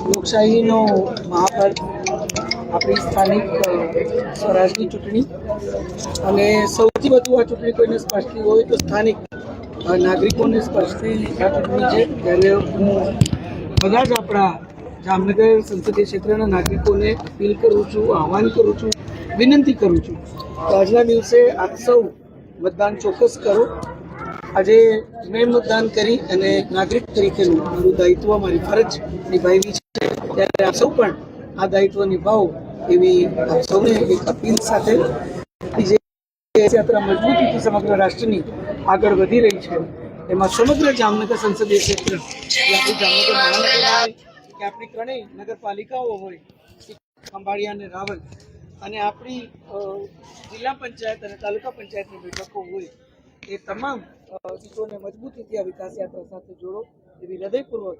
લોકશાહીનો મહાપર્વ આપણી સ્થાનિક સ્વરાજની ચૂંટણી અને સૌથી વધુ આ ચૂંટણી કોઈને સ્પર્શતી હોય તો સ્થાનિક નાગરિકોને સ્પર્શતી આ ચૂંટણી છે. ત્યારે હું બધા જ આપણા જામનગર સંસદીય ક્ષેત્રના નાગરિકોને અપીલ કરું છું, આહ્વાન કરું છું, વિનંતી કરું છું કે આજના દિવસે આપ સૌ મતદાન ચોક્કસ કરો. આજે મેં મતદાન કરી અને નાગરિક તરીકેનું મારું દાયિત્વ, મારી ફરજ નિભાવી છે, ત્યારે આપ સૌ પણ આ દાયિત્વ નિભાવો એવી આપ સૌને એક અપીલ સાથે જે યાત્રા મજબૂતીથી સમગ્ર રાષ્ટ્રની આગળ વધી રહી છે એમાં સમગ્ર જામનગર સંસદીય ક્ષેત્ર, આપણી જામનગર મહાનગર હોય કે આપણી ત્રણેય નગરપાલિકાઓ હોય, ખંભાળિયા અને રાવલ, અને આપણી જિલ્લા પંચાયત અને તાલુકા પંચાયતની બેઠકો હોય, એ તમામ સીટોને મજબૂતીથી આ વિકાસ યાત્રા સાથે જોડો એવી હૃદયપૂર્વક